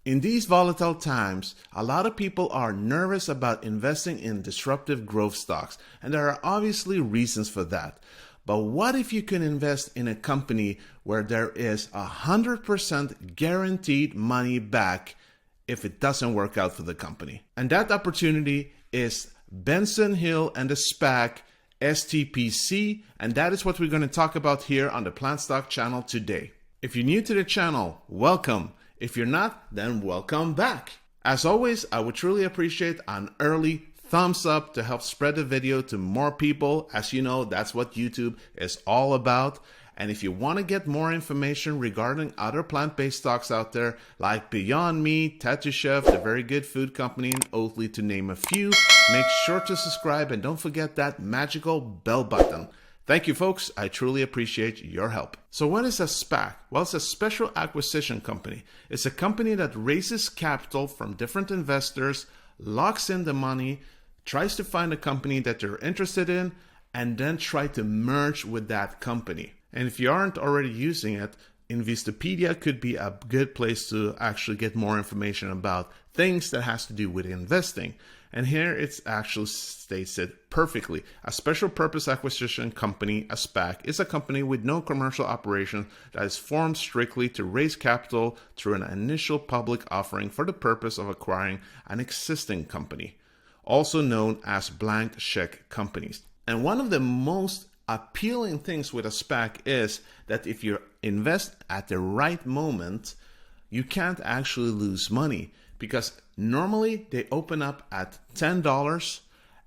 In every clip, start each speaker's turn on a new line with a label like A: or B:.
A: In these volatile times, a lot of people are nervous about investing in disruptive growth stocks, and there are obviously reasons for that. But what if you can invest in a company where there is 100% guaranteed money back if it doesn't work out for the company? And that opportunity is Benson Hill and the SPAC STPC, and that is what we're going to talk about here on the PlantStock channel today. If you're new to the channel, welcome. If you're not, then welcome back. As always, I would truly appreciate an early thumbs up to help spread the video to more people. As you know, that's what YouTube is all about. And if you want to get more information regarding other plant-based stocks out there, like Beyond Meat, TTCF, the very good food company in Oatly, to name a few, make sure to subscribe and don't forget that magical bell button. Thank you, folks. I truly appreciate your help. So what is a SPAC? Well, it's a special acquisition company. It's a company that raises capital from different investors, locks in the money, tries to find a company that they're interested in, and then try to merge with that company. And if you aren't already using it, Investopedia could be a good place to actually get more information about things that has to do with investing. And here it actually states it perfectly. A special purpose acquisition company, a SPAC, is a company with no commercial operation that is formed strictly to raise capital through an initial public offering for the purpose of acquiring an existing company, also known as blank check companies. And one of the most appealing things with a SPAC is that if you invest at the right moment, you can't actually lose money, because normally they open up at $10,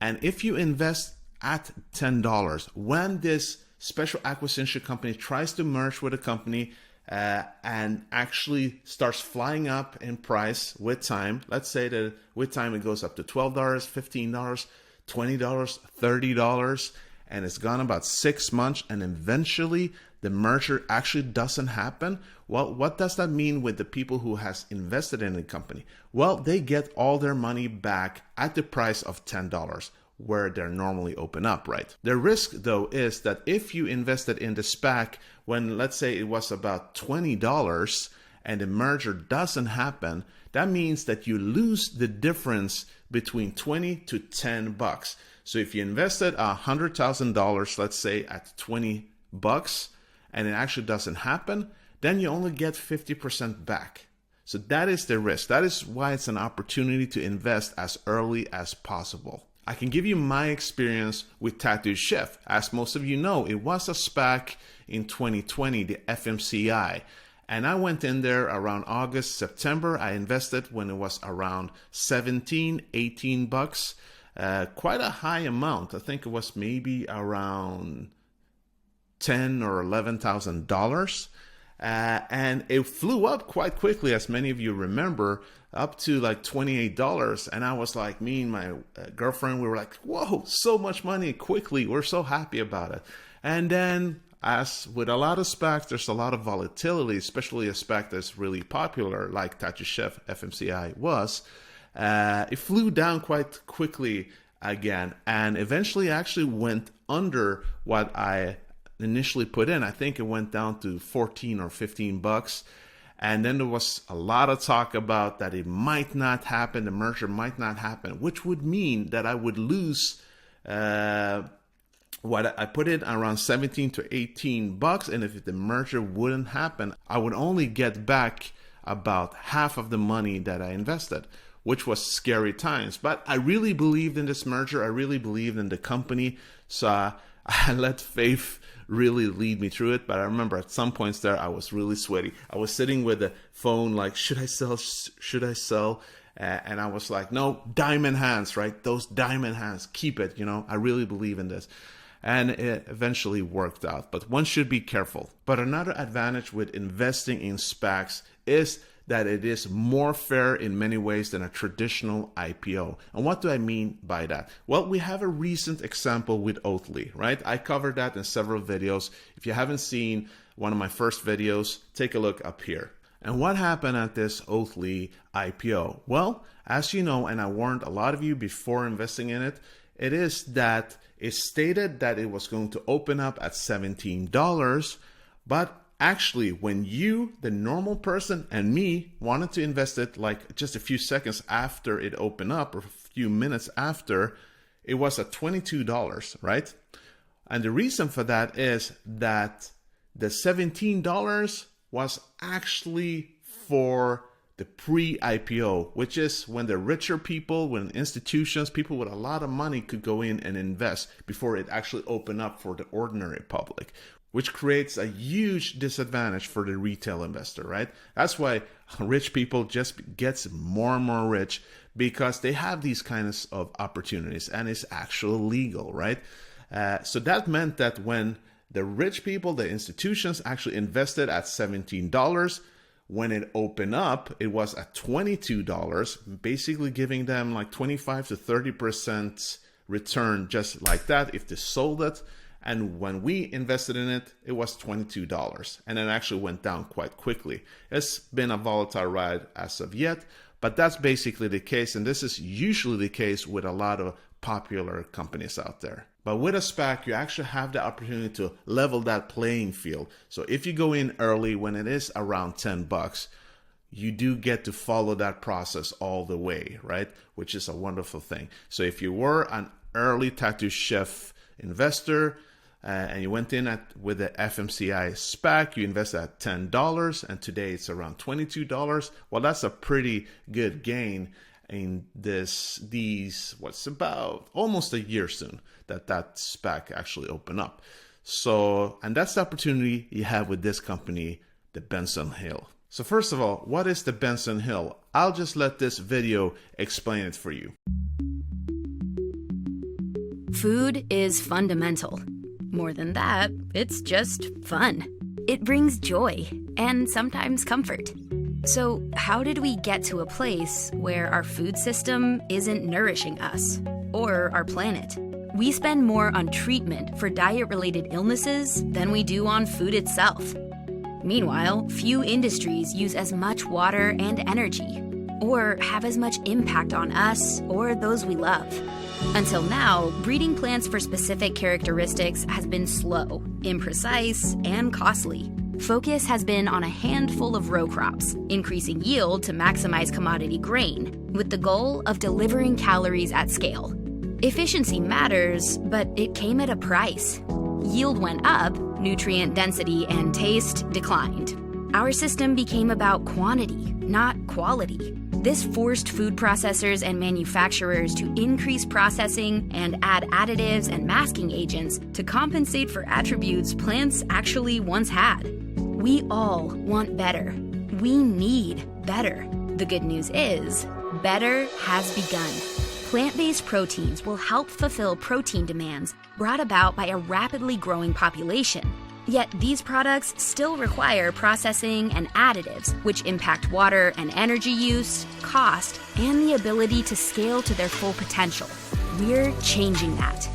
A: and if you invest at $10, when this special acquisition company tries to merge with a company and actually starts flying up in price with time, let's say that with time it goes up to $12, $15, $20, $30, and it's gone about 6 months, and eventually the merger actually doesn't happen. Well, what does that mean with the people who has invested in the company? Well, they get all their money back at the price of $10, where they're normally open up, right? The risk, though, is that if you invested in the SPAC when, let's say, it was about $20 and the merger doesn't happen, that means that you lose the difference between 20 to 10 bucks. So if you invested $100,000, let's say at 20 bucks, and it actually doesn't happen, then you only get 50% back. So that is the risk. That is why it's an opportunity to invest as early as possible. I can give you my experience with Tattoo Chef. As most of you know, it was a SPAC in 2020, the FMCI. And I went in there around August, September. I invested when it was around 17, 18 bucks. Quite a high amount. I think it was maybe around $10,000 or $11,000. And it flew up quite quickly, as many of you remember, up to like $28. And I was like, me and my girlfriend, we were like, whoa, so much money quickly. We're so happy about it. And then, as with a lot of SPACs, there's a lot of volatility, especially a SPAC that's really popular, like Tattoo Chef FMCI was. It flew down quite quickly again, and eventually actually went under what I initially put in. I think it went down to 14 or 15 bucks. And then there was a lot of talk about that it might not happen, the merger might not happen, which would mean that I would lose what I put in around 17 to 18 bucks. And if the merger wouldn't happen, I would only get back about half of the money that I invested, which was scary times. But I really believed in this merger. I really believed in the company. So I let faith really lead me through it. But I remember at some points there, I was really sweaty. I was sitting with the phone like, should I sell? Should I sell? And I was like, no, diamond hands, right? Those diamond hands, keep it. You know, I really believe in this. And it eventually worked out. But one should be careful. But another advantage with investing in SPACs is that it is more fair in many ways than a traditional IPO. And what do I mean by that? Well, we have a recent example with Oatly, right? I covered that in several videos. If you haven't seen one of my first videos, take a look up here. And what happened at this Oatly IPO? Well, as you know, and I warned a lot of you before investing in it, it is that it stated that it was going to open up at $17, but actually, when you, the normal person, and me wanted to invest it like just a few seconds after it opened up, or a few minutes after, it was at $22, right? And the reason for that is that the $17 was actually for the pre-IPO, which is when the richer people, when institutions, people with a lot of money could go in and invest before it actually opened up for the ordinary public, which creates a huge disadvantage for the retail investor, right? That's why rich people just gets more and more rich, because they have these kinds of opportunities and it's actually legal, right? So that meant that when the rich people, the institutions actually invested at $17, when it opened up, it was at $22, basically giving them like 25 to 30% return just like that if they sold it. And when we invested in it, it was $22. And it actually went down quite quickly. It's been a volatile ride as of yet, but that's basically the case. And this is usually the case with a lot of popular companies out there. But with a SPAC, you actually have the opportunity to level that playing field. So if you go in early when it is around $10, you do get to follow that process all the way, right? Which is a wonderful thing. So if you were an early tattoo chef investor and you went in with the FMCI SPAC, you invested at $10 and today it's around $22. Well, that's a pretty good gain in what's about almost a year soon that SPAC actually opened up. So, and that's the opportunity you have with this company, the Benson Hill. So first of all, what is the Benson Hill? I'll just let this video explain it for you.
B: Food is fundamental. More than that, it's just fun. It brings joy and sometimes comfort. So how did we get to a place where our food system isn't nourishing us or our planet? We spend more on treatment for diet-related illnesses than we do on food itself. Meanwhile, few industries use as much water and energy or have as much impact on us or those we love. Until now, breeding plants for specific characteristics has been slow, imprecise, and costly. Focus has been on a handful of row crops, increasing yield to maximize commodity grain, with the goal of delivering calories at scale. Efficiency matters, but it came at a price. Yield went up, nutrient density and taste declined. Our system became about quantity, not quality. This forced food processors and manufacturers to increase processing and add additives and masking agents to compensate for attributes plants actually once had. We all want better. We need better. The good news is, better has begun. Plant-based proteins will help fulfill protein demands brought about by a rapidly growing population. Yet these products still require processing and additives, which impact water and energy use, cost, and the ability to scale to their full potential. We're changing that.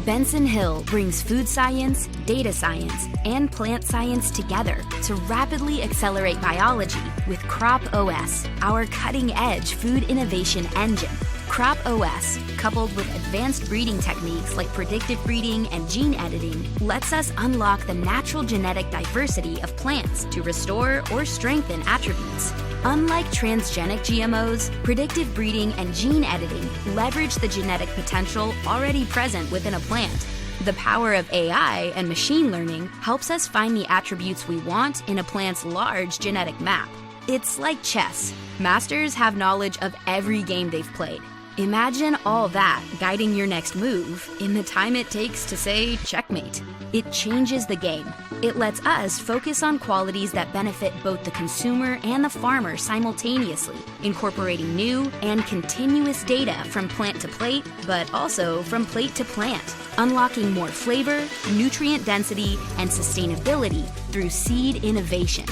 B: Benson Hill brings food science, data science, and plant science together to rapidly accelerate biology with Crop OS, our cutting-edge food innovation engine. Crop OS, coupled with advanced breeding techniques like predictive breeding and gene editing, lets us unlock the natural genetic diversity of plants to restore or strengthen attributes. Unlike transgenic GMOs, predictive breeding and gene editing leverage the genetic potential already present within a plant. The power of AI and machine learning helps us find the attributes we want in a plant's large genetic map. It's like chess. Masters have knowledge of every game they've played. Imagine all that guiding your next move in the time it takes to say checkmate. It changes the game. It lets us focus on qualities that benefit both the consumer and the farmer simultaneously, incorporating new and continuous data from plant to plate, but also from plate to plant, unlocking more flavor, nutrient density, and sustainability through seed innovation.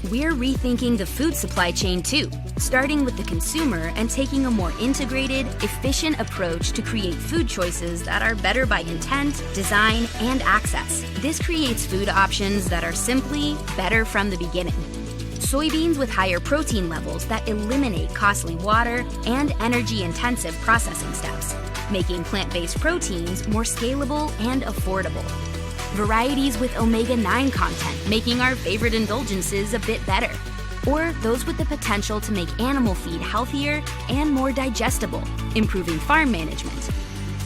B: We're rethinking the food supply chain too, starting with the consumer and taking a more integrated, efficient approach to create food choices that are better by intent, design, and access. This creates food options that are simply better from the beginning. Soybeans with higher protein levels that eliminate costly water and energy-intensive processing steps, making plant-based proteins more scalable and affordable. varieties with omega-9 content, making our favorite indulgences a bit better, or those with the potential to make animal feed healthier and more digestible, improving farm management.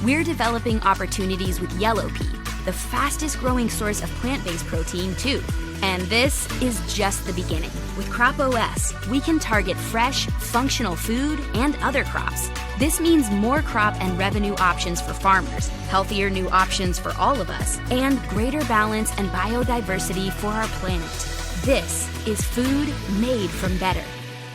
B: We're developing opportunities with yellow pea, the fastest growing source of plant-based protein too. And this is just the beginning. With Crop OS, we can target fresh, functional food and other crops. This means more crop and revenue options for farmers, healthier new options for all of us, and greater balance and biodiversity for our planet. This is food made from better.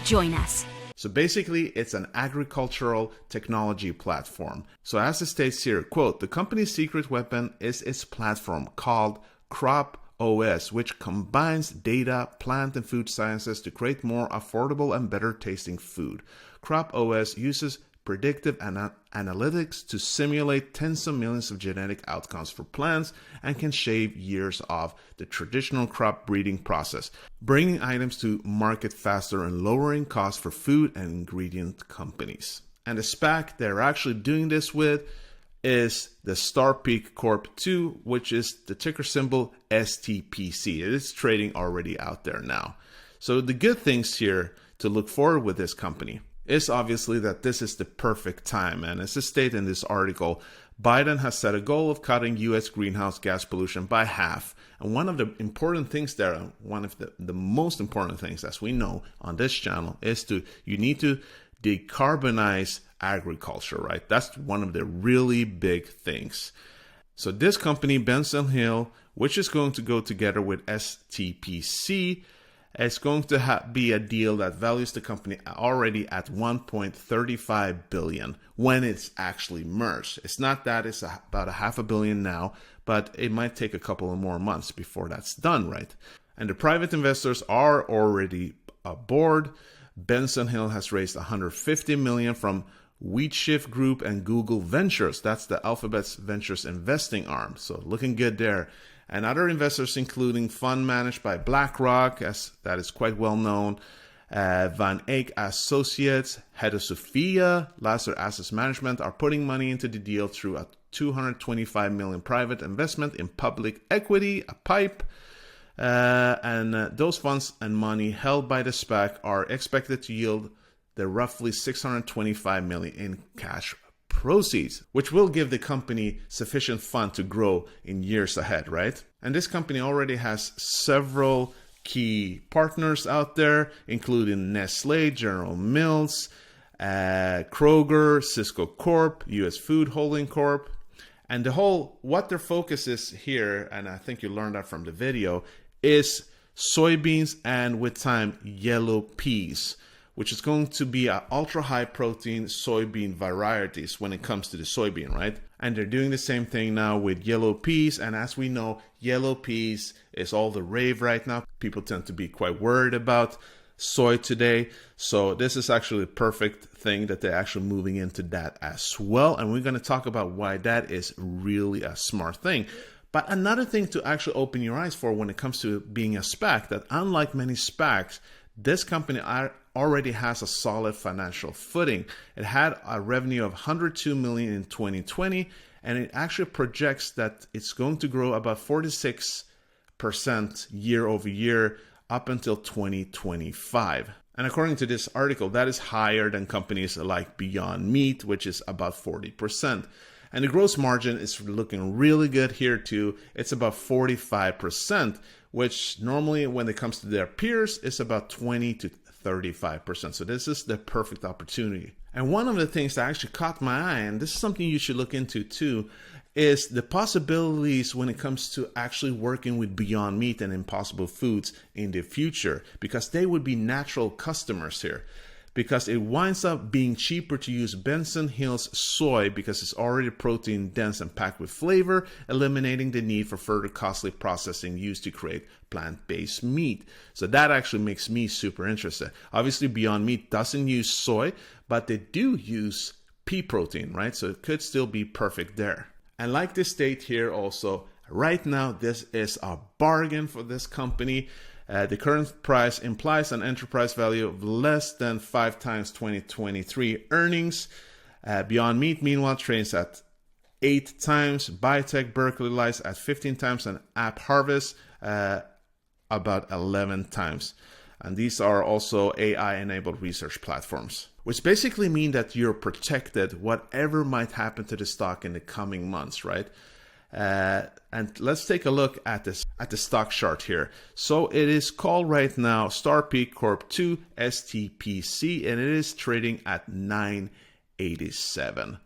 B: Join us.
A: So basically, it's an agricultural technology platform. So as it states here, quote, the company's secret weapon is its platform called Crop OS, which combines data, plant and food sciences to create more affordable and better tasting food. Crop OS uses predictive analytics to simulate tens of millions of genetic outcomes for plants and can shave years off the traditional crop breeding process, bringing items to market faster and lowering costs for food and ingredient companies. And the SPAC they're actually doing this with is the Star Peak Corp 2, which is the ticker symbol STPC. It is trading already out there now. So the good things here to look forward with this company is obviously that this is the perfect time. And as stated in this article, Biden has set a goal of cutting U.S. greenhouse gas pollution by half. And one of the important things there, one of the most important things, as we know on this channel, is you need to decarbonize agriculture, right? That's one of the really big things. So this company, Benson Hill, which is going to go together with STPC, it's going to be a deal that values the company already at $1.35 billion when it's actually merged. It's not that, it's about $500 million now, but it might take a couple of more months before that's done, right? And the private investors are already aboard. Benson Hill has raised $150 million from Wheatshift Group and Google Ventures. That's the Alphabet's Ventures investing arm. So looking good there. And other investors, including fund managed by BlackRock, as that is quite well known, Van Eyck Associates, Head of Sophia, Lasser Asset Management, are putting money into the deal through a $225 million private investment in public equity, a PIPE. And those funds and money held by the SPAC are expected to yield the roughly $625 million in cash proceeds, which will give the company sufficient fund to grow in years ahead, right? And this company already has several key partners out there, including Nestle, General Mills, Kroger, Cisco Corp, US Food Holding Corp. And what their focus is here, and I think you learned that from the video, is soybeans and with time yellow peas, which is going to be an ultra high protein soybean varieties when it comes to the soybean, right? And they're doing the same thing now with yellow peas. And as we know, yellow peas is all the rave right now. People tend to be quite worried about soy today. So this is actually a perfect thing that they're actually moving into that as well. And we're going to talk about why that is really a smart thing. But another thing to actually open your eyes for when it comes to being a SPAC, that unlike many SPACs, this company already has a solid financial footing. It had a revenue of $102 million in 2020, and it actually projects that it's going to grow about 46% year over year up until 2025. And according to this article, that is higher than companies like Beyond Meat, which is about 40%. And the gross margin is looking really good here too. It's about 45%, which normally when it comes to their peers is about 20 to 35%. So this is the perfect opportunity. And one of the things that actually caught my eye, and this is something you should look into too, is the possibilities when it comes to actually working with Beyond Meat and Impossible Foods in the future, because they would be natural customers here. Because it winds up being cheaper to use Benson Hill's soy because it's already protein dense and packed with flavor, eliminating the need for further costly processing used to create plant-based meat. So that actually makes me super interested. Obviously, Beyond Meat doesn't use soy, but they do use pea protein, right? So it could still be perfect there. And like they state here also, right now, this is a bargain for this company. The current price implies an enterprise value of less than 5 times 2023 earnings. Beyond Meat, meanwhile, trades at 8 times, Biotech Berkeley Lights at 15 times, and App Harvest about 11 times. And these are also AI-enabled research platforms, which basically mean that you're protected whatever might happen to the stock in the coming months, right? And let's take a look at the stock chart here. So it is called right now Star Peak Corp 2 STPC, and it is trading at 987.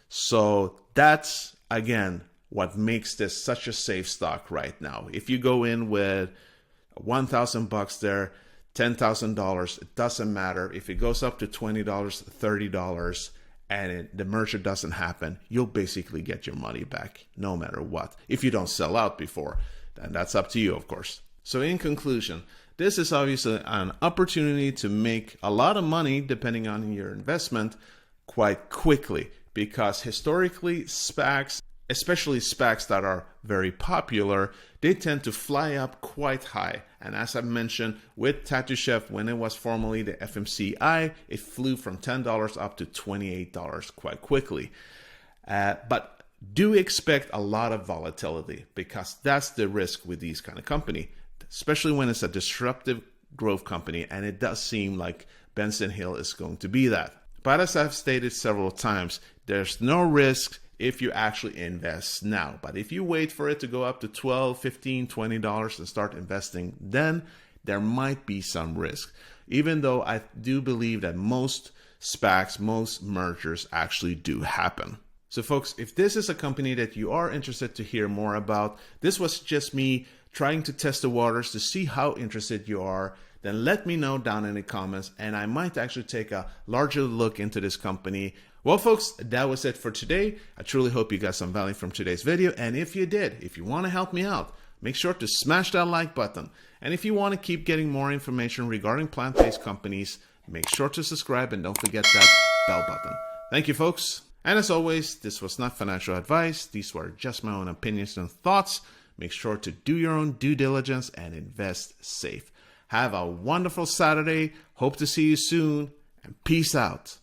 A: So that's again what makes this such a safe stock right now. If you go in with $1,000 there, $10,000, it doesn't matter. If it goes up to $20, $30, and the merger doesn't happen, you'll basically get your money back no matter what. If you don't sell out before, then that's up to you, of course. So in conclusion, this is obviously an opportunity to make a lot of money depending on your investment quite quickly, because historically SPACs, especially SPACs that are very popular, they tend to fly up quite high. And as I mentioned, with Tattoo Chef, when it was formerly the FMCI, it flew from $10 up to $28 quite quickly. But do expect a lot of volatility, because that's the risk with these kind of company, especially when it's a disruptive growth company, and it does seem like Benson Hill is going to be that. But as I've stated several times, there's no risk if you actually invest now. But if you wait for it to go up to $12, $15, $20 and start investing, then there might be some risk. Even though I do believe that most SPACs, most mergers actually do happen. So folks, if this is a company that you are interested to hear more about, this was just me trying to test the waters to see how interested you are, then let me know down in the comments, and I might actually take a larger look into this company. Well, folks, that was it for today. I truly hope you got some value from today's video. And if you did, if you want to help me out, make sure to smash that like button. And if you want to keep getting more information regarding plant-based companies, make sure to subscribe and don't forget that bell button. Thank you, folks. And as always, this was not financial advice. These were just my own opinions and thoughts. Make sure to do your own due diligence and invest safe. Have a wonderful Saturday. Hope to see you soon, and peace out.